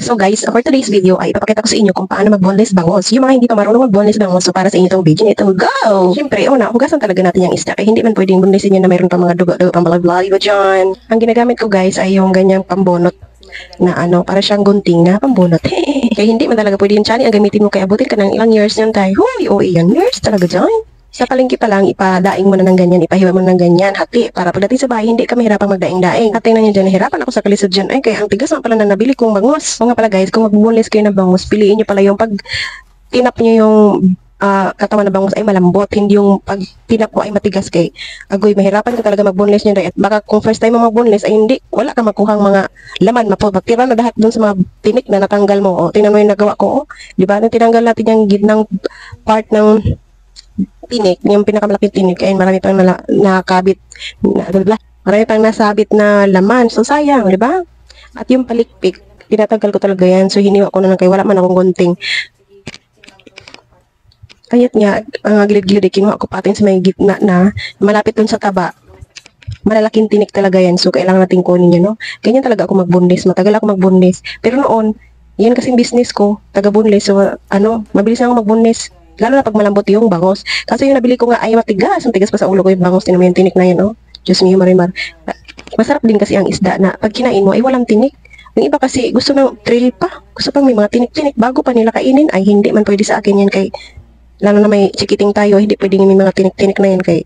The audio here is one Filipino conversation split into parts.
So guys, for today's video ay ipapakita ko sa inyo kung paano mag-boneless bangus. Yung mga hindi pa marunong mag-boneless bangus, so para sa inyo itong video na ito, go! Siyempre, una, hugasan talaga natin yung isda kaya hindi man pwedeng bonelessin yun na mayroon pa mga dugo-dugo pang balay-balay dyan. Ang ginagamit ko guys ay yung ganyang pambonot na para siyang gunting na pambunot. Kaya hindi man talaga pwede yung chani ang gamitin mo kaya abutin ka ng ilang years yan tayo. Huy, o iyan, years talaga dyan. Sa palengke pa lang, ipadaing mo na ng ganyan, ipahiwa mo na ng ganyan, hati, para pagdating sa bahay, hindi ka mahirapang magdaing-daing. At tingnan nyo dyan, nahirapan ako sa kalisod dyan. Ay, kaya ang tigas na pala na nabili kong bangus. O nga pala guys, kung mag-boneless kayo ng bangus, piliin nyo pala yung pag tinap nyo yung katawan ng bangus ay malambot, hindi yung pag tinap mo ay matigas kay agoy, mahirapan ka talaga mag-boneless nyo. At baka kung first time mo mag-boneless ay hindi, wala ka makuhang mga laman, magtira na lahat dun sa mga tinik na natanggal mo. O, tingnan mo yung nagawa ko, di ba? Nung tinanggal natin yung gitnang part ng tinik, yung pinakamalaking tinik, ay marami pang nakabit, marami pang nasabit na laman. So, sayang, di ba? At yung palikpik, tinatanggal ko talaga yan. So, hiniwa ko na lang kay wala man akong gunting. Kayat nga, ang gilid-gilid, kinuha ko patin sa may gitna na, malapit dun sa taba. Malalaking tinik talaga yan. So, kailangan natin kunin yun, no? Ganyan talaga ako mag-boneless. Matagal ako mag-boneless. Pero noon, yan kasing business ko, taga-boneless. So, mabilis na ako mag-boneless. Lalo na pag malambot yung bangus. Kasi yung nabili ko nga ay matigas. Ang tigas pa sa ulo ko yung bangus. Tinan mo yung tinik na yan, oh. Diyos mio, marimar. Masarap din kasi ang isda na pag kinain mo ay walang tinik. Yung iba kasi gusto ng thrill pa. Gusto pang may mga tinik-tinik bago pa nila kainin. Ay hindi man pwede sa akin yan kay lalo na may chikiting tayo. Hindi pwedeng may mga tinik-tinik na yan kay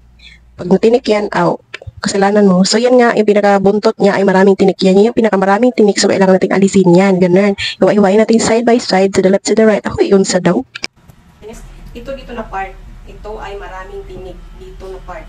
pag natinik yan, kasalanan mo. So yan nga, yung pinakabuntot niya ay maraming tinik yan. Yung pinakamaraming tinik, so kailangan natin alisin yan. Ganun. Iwa-iwain natin side by side, to the left, to the right. Ako yun sa daw. Ito dito na part, ito ay maraming tinik dito na part.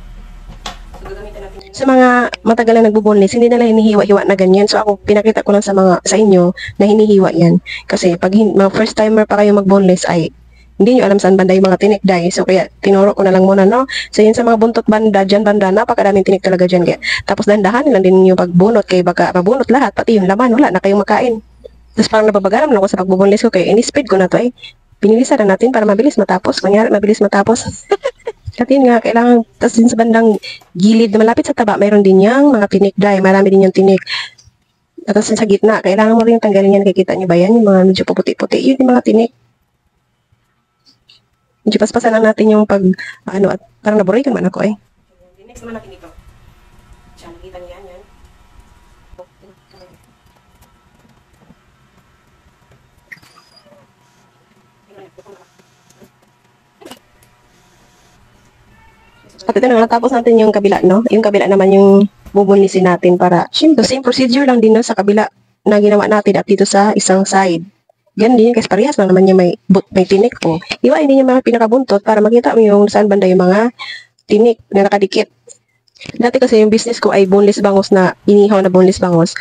So gagamitin natin sa mga matagal na nagbo-boneless, hindi nila hinihiwa-hiwa na ganyan. So ako pinakita ko lang sa inyo na hinihiwa yan. Kasi pag mga first timer pa kayo mag-boneless ay hindi nyo alam saan banda yung mga tinik dahil. So kaya tinuro ko na lang muna, no? So yun sa mga buntot banda dyan, napakadaming tinik talaga dyan. Kaya, tapos dandahan lang din yung pagbunot kaya baka mabunot lahat, pati yung laman, wala na kayong makain. Tapos parang nababagaram lang ako sa pagbo-boneless ko kaya in-speed ko na to eh. Pinilisan na natin para mabilis matapos. Kunyari, mabilis matapos. At yun nga, kailangan, tas din sa bandang gilid na malapit sa taba, mayroon din yung mga tinik dry. Marami din yung tinik. At tas sa gitna, kailangan mo rin tanggalin yan. Kikita nyo ba yan? Yung mga medyo puputi-puti. Yun yung mga tinik. Medyo paspasan lang natin yung pag, at parang naburikan man ako eh. Next naman natin ito. Diyan, nakita nyo yan. At ito na, natapos natin yung kabila, no? Yung kabila naman yung bubunlisin natin para, syempre, same procedure lang din no, sa kabila na ginawa natin at dito sa isang side. Ganun din yun, kasi parehas lang naman yung may tinik ko. Iwain din yung mga pinakabuntot para makita mo yung saan banda yung mga tinik na nakadikit. Dati kasi yung business ko ay boneless bangus na, inihaw na boneless bangus.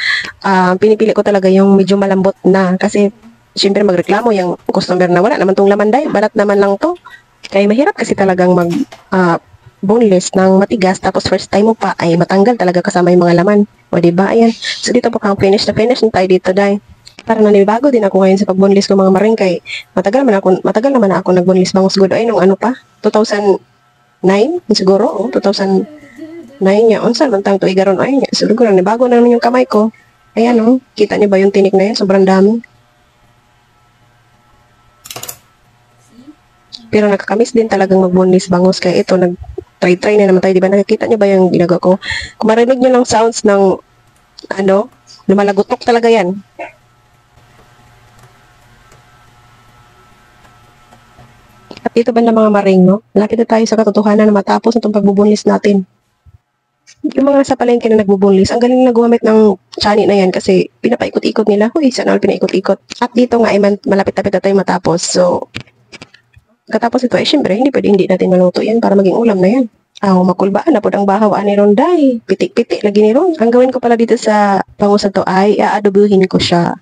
Pinipili ko talaga yung medyo malambot na kasi, syempre magreklamo yung customer na wala naman tong laman dahil, balat naman lang to. Kaya mahirap kasi talagang boneless ng matigas tapos first time mo pa ay matanggal talaga kasama yung mga laman. O diba? Ayan. So dito po kang finish na tayo dito dahil parang nanibago din ako ngayon sa pag-boneless ko mga maring kay matagal naman ako nag-boneless bangus good ay nung pa 2009 siguro 2009 niya unsan man tang tuig garon ay so siguro nanibago na naman yung kamay ko. Ayan kita niyo ba yung tinik na yan? Sobrang dami. Pero nakakamiss din talagang mag-boneless bangus kaya ito try na naman tayo, di ba? Nakikita niyo ba yung ginagawa ko? Kung marinig niyo lang sounds ng, lumalagotok talaga yan. At ito ba na mga maring, no? Malapit na tayo sa katotohanan na matapos itong pagbubunlis natin. Yung mga sa palengke na nagbubunlis, ang galing na gumamit ng chani na yan kasi pinapaikot-ikot nila. Huy, sana all pinaikot-ikot. At dito nga ay malapit-lapit na tayo matapos. So, katapos ito, syempre, hindi natin maluto yan para maging ulam na yan. Makulbaan na po ang bahaw ni Ronday. Pitik-pitik lagi ni Ron. Ang gawin ko pala dito sa bangus na to ay aadobuhin ko siya.